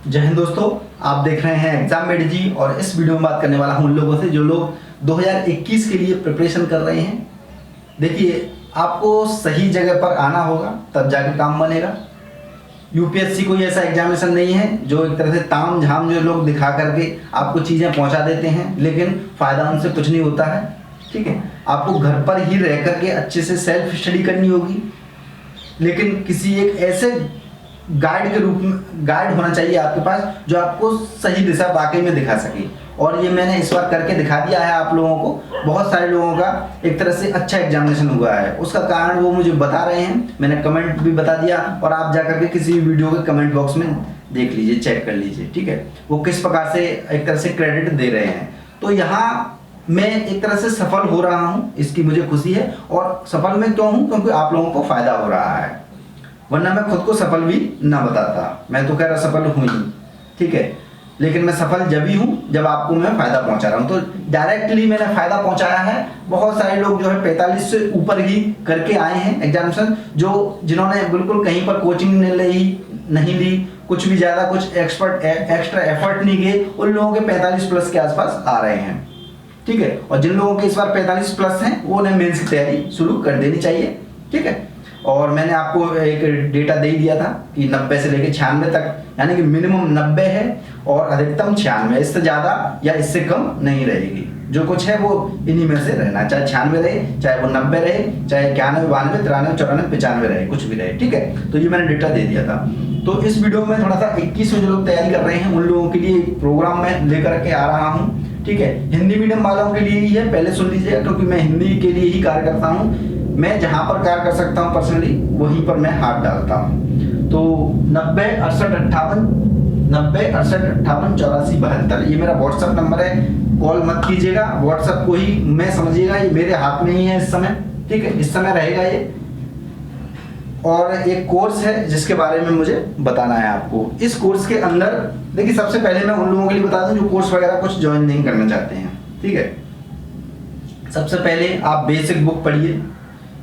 जय हिंद दोस्तों, आप देख रहे हैं एग्जाम मेड जी। और इस वीडियो में बात करने वाला हूं उन लोगों से जो लोग 2021 के लिए प्रिपरेशन कर रहे हैं। देखिए, आपको सही जगह पर आना होगा, तब जाके काम बनेगा। यूपीएससी कोई ऐसा एग्जामिनेशन नहीं है जो एक तरह से ताम झाम जो लोग दिखा करके आपको चीज़ें पहुंचा देते हैं, लेकिन फ़ायदा उनसे कुछ नहीं होता है। ठीक है, आपको घर पर ही रह करके अच्छे से सेल्फ स्टडी करनी होगी, लेकिन किसी एक ऐसे गाइड के रूप में गाइड होना चाहिए आपके पास जो आपको सही दिशा वाकई में दिखा सके। और ये मैंने इस बार करके दिखा दिया है आप लोगों को। बहुत सारे लोगों का एक तरह से अच्छा एग्जामिनेशन हुआ है, उसका कारण वो मुझे बता रहे हैं। मैंने कमेंट भी बता दिया, और आप जाकर के किसी भी वीडियो के कमेंट बॉक्स में देख लीजिए, चेक कर लीजिए। ठीक है, वो किस प्रकार से एक तरह से क्रेडिट दे रहे हैं। तो यहाँ मैं एक तरह से सफल हो रहा हूँ, इसकी मुझे खुशी है। और सफल मैं क्यों हूँ? क्योंकि आप लोगों को फायदा हो रहा है, वरना मैं खुद को सफल भी ना बताता। मैं तो कह रहा सफल हूँ ही, ठीक है, लेकिन मैं सफल जब ही हूँ जब आपको मैं फायदा पहुंचा रहा हूँ। तो डायरेक्टली मैंने फायदा पहुंचाया है। बहुत सारे लोग जो है 45 से ऊपर ही करके आए हैं एग्जामिनेशन, जिन्होंने बिल्कुल कहीं पर कोचिंग नहीं ली, कुछ भी ज़्यादा कुछ एक्स्ट्रा एफर्ट नहीं किए, उन लोगों के 45 प्लस के आसपास आ रहे हैं। ठीक है, और जिन लोगों के इस बार 45 प्लस हैं वो उन्हें मेंस की तैयारी शुरू कर देनी चाहिए। ठीक है, और मैंने आपको एक डेटा दे दिया था कि 90 से लेकर 96 तक, यानी कि मिनिमम 90 है और अधिकतम 96, इससे ज़्यादा या इससे कम नहीं रहेगी। जो कुछ है वो इन्हीं में से रहना, चाहे 96 रहे, चाहे वो 90 रहे, चाहे 91, 92, 93, 94, 95 रहे, कुछ भी रहे। ठीक है, तो ये मैंने डेटा दे दिया था। तो इस वीडियो में थोड़ा सा 21 में जो लोग तैयारी कर रहे हैं उन लोगों के लिए प्रोग्राम में लेकर के आ रहा हूँ। ठीक है, हिंदी मीडियम वालों के लिए ही है, पहले सुन लीजिएगा, क्योंकि मैं हिंदी के लिए ही कार्य करता हूँ। मैं जहां पर कार्य कर सकता हूं पर्सनली, वहीं पर मैं हाथ डालता हूं। तो 90 68 58 90 68 58 84 72 ये मेरा व्हाट्सएप नंबर है। कॉल मत कीजिएगा, व्हाट्सएप को ही मैं समझिएगा ये मेरे हाथ में ही है इस समय। ठीक है, इस समय रहेगा ये। और एक कोर्स है जिसके बारे में मुझे बताना है आपको। इस कोर्स के अंदर देखिए, सबसे पहले मैं उन लोगों के लिए बता दूं जो कोर्स वगैरह कुछ ज्वाइन नहीं करना चाहते हैं। ठीक है, सबसे पहले आप बेसिक बुक पढ़िए।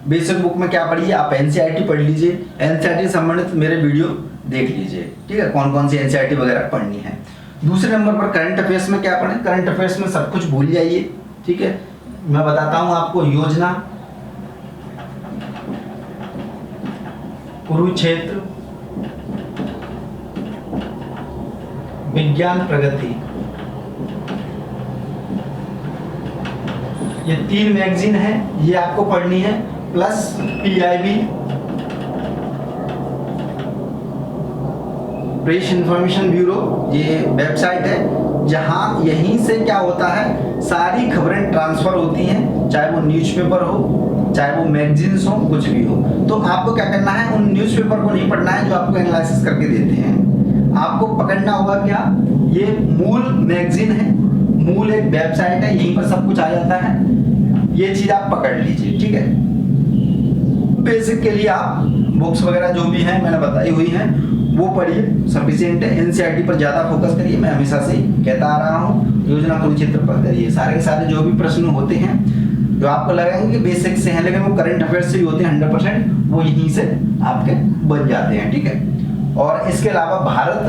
बेसिक बुक में क्या पढ़िए? आप एनसीईआरटी पढ़ लीजिए, एनसीईआरटी से संबंधित मेरे वीडियो देख लीजिए। ठीक है, कौन कौन सी एनसीईआरटी वगैरह पढ़नी है। दूसरे नंबर पर करंट अफेयर्स में क्या पढ़ें? करंट अफेयर्स में सब कुछ भूल जाइए। ठीक है, मैं बताता हूं आपको। योजना, कुरुक्षेत्र, विज्ञान प्रगति, ये 3 मैगजीन है, ये आपको पढ़नी है। Plus PIB, press information bureau, ये वेबसाइट है जहां यहीं से क्या होता है, सारी खबरें ट्रांसफर होती हैं, चाहे वो न्यूज़पेपर हो, चाहे वो मैगजीन्स हो, कुछ भी हो। तो आपको क्या करना है, उन न्यूज़पेपर को नहीं पढ़ना है जो आपको एनालिसिस करके देते हैं। आपको पकड़ना होगा क्या, ये मूल मैगजीन है, मूल एक वेबसाइट है, यहीं पर सब कुछ आ जाता है। ये चीज आप पकड़ लीजिए। ठीक है, बेसिक के लिए आप बुक्स वगैरह जो भी हैं मैंने बताई हुई हैं वो पढ़िए, सफिशिएंट है। एनसीईआरटी पर ज्यादा फोकस करिए, मैं हमेशा से कहता आ रहा हूँ। योजना कुरुक्षेत्र पर करिए। सारे के सारे जो भी प्रश्न होते हैं जो आपको लगेंगे कि बेसिक से हैं, लेकिन वो करंट अफेयर्स से ही होते हैं 100%, वो यहीं से आपके बन जाते हैं। ठीक है, और इसके अलावा भारत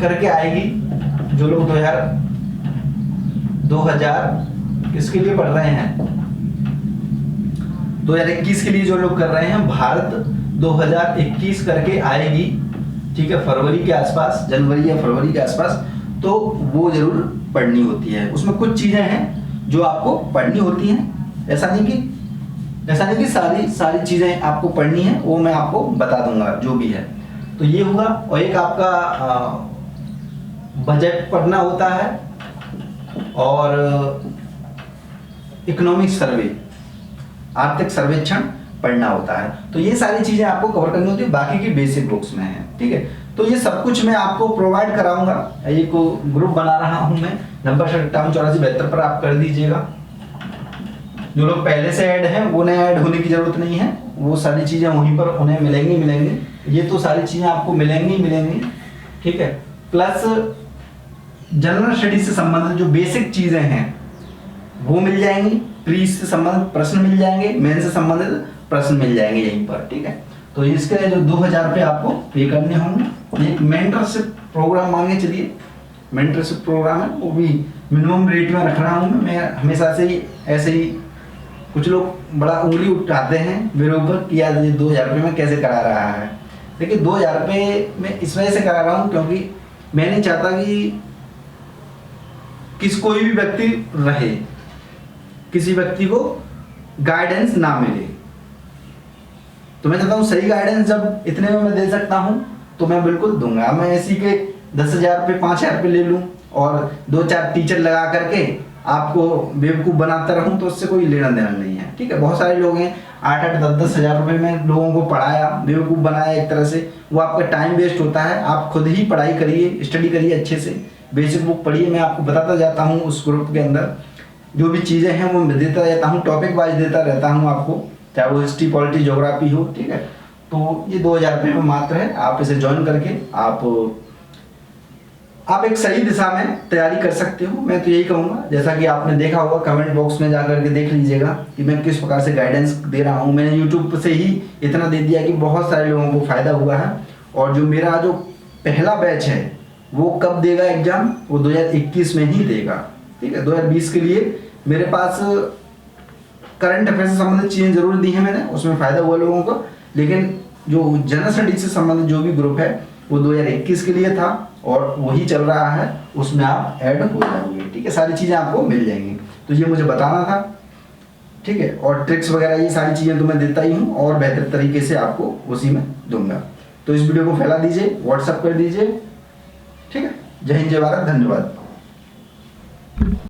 करके आएगी। जो लोग 2000 किसके लिए पढ़ रहे हैं, 2021 के लिए जो लोग कर रहे हैं, भारत 2021 करके आएगी। ठीक है, फरवरी के आसपास, जनवरी या फरवरी के आसपास, तो वो जरूर पढ़नी होती है। उसमें कुछ चीजें हैं जो आपको पढ़नी होती हैं, ऐसा नहीं कि सारी चीजें आपको पढ़नी है, वो मैं आपको बता दूंगा जो भी है। तो ये हुआ। और एक आपका बजट पढ़ना होता है, और इकोनॉमिक सर्वे, आर्थिक सर्वेक्षण पढ़ना होता है। तो ये सारी चीजें आपको कवर करनी होती है, बाकी की बेसिक बुक्स में है। ठीक है, तो ये सब कुछ मैं आपको प्रोवाइड कराऊंगा। एक ग्रुप बना रहा हूं मैं, नंबर 588472 पर आप कर दीजिएगा। जो लोग पहले से ऐड हैं वो नए ऐड होने की जरूरत नहीं है, वो सारी चीजें वहीं पर उन्हें मिलेंगी। ये तो सारी चीजें आपको मिलेंगी। ठीक है, प्लस जनरल स्टडी से संबंधित जो बेसिक चीजें हैं वो मिल जाएंगी। प्री से संबंधित प्रश्न मिल जाएंगे, मेन से संबंधित प्रश्न मिल जाएंगे यहीं पर। ठीक है, तो इसके लिए जो 2000 रुपये आपको पे करने होंगे एक मेंटरशिप प्रोग्राम मांगे चलिए, मेंटरशिप प्रोग्राम है, वो भी मिनिमम रेट में रख रहा हूँ मैं हमेशा से ही। ऐसे ही कुछ लोग बड़ा उंगली उठाते हैं मेरे ऊपर कि यार ये 2,000 रुपये में कैसे करा रहा है। देखिए 2,000 रुपये मैं इस वजह से करा रहा हूँ क्योंकि मैं नहीं चाहता कि कोई भी व्यक्ति रहे, किसी व्यक्ति को गाइडेंस ना मिले। तो मैं चाहता हूँ सही गाइडेंस जब इतने में मैं दे सकता हूँ तो मैं बिल्कुल दूंगा। मैं ऐसी के 10,000 रुपये 5,000 रुपये ले लूँ और 2-4 टीचर लगा करके आपको बेवकूफ़ बनाता रहूँ तो उससे कोई लेना देना नहीं है। ठीक है, बहुत सारे लोग हैं 8-8, 10-10 हज़ार रुपये में लोगों को पढ़ाया, बेवकूफ़ बनाया एक तरह से। वो आपका टाइम वेस्ट होता है। आप खुद ही पढ़ाई करिए, स्टडी करिए अच्छे से, बेसिक बुक पढ़िए। मैं आपको बताता जाता हूँ उस ग्रुप के अंदर जो भी चीज़ें हैं वो मैं देता रहता हूँ, टॉपिक वाइज देता रहता हूँ आपको, चाहे वो हिस्ट्री, पॉलिटी, ज्योग्राफी हो। ठीक है, तो ये 2,000 रुपये में मात्र है। आप इसे ज्वाइन करके आप एक सही दिशा में तैयारी कर सकते हो। मैं तो यही कहूँगा, जैसा कि आपने देखा होगा, कमेंट बॉक्स में जाकर के देख लीजिएगा कि मैं किस प्रकार से गाइडेंस दे रहा हूँ। मैंने यूट्यूब से ही इतना दे दिया कि बहुत सारे लोगों को फ़ायदा हुआ है। और जो मेरा जो पहला बैच है वो कब देगा एग्ज़ाम, वो 2021 में ही देगा। ठीक है, 2020 के लिए मेरे पास करंट अफेयर से संबंधित चीज़ें जरूर दी हैं मैंने, उसमें फ़ायदा हुआ लोगों को। लेकिन जो जनरल स्टडीज से संबंधित जो भी ग्रुप है वो 2021 के लिए था और वही चल रहा है, उसमें आप ऐड हो जाओगे। ठीक है, सारी चीज़ें आपको मिल जाएंगी। तो ये मुझे बताना था। ठीक है, और ट्रिक्स वगैरह ये सारी चीज़ें तो मैं देता ही हूँ और बेहतर तरीके से आपको उसी में दूंगा। तो इस वीडियो को फैला दीजिए, व्हाट्सअप कर दीजिए। ठीक है, जय हिंद, जय भारत, धन्यवाद।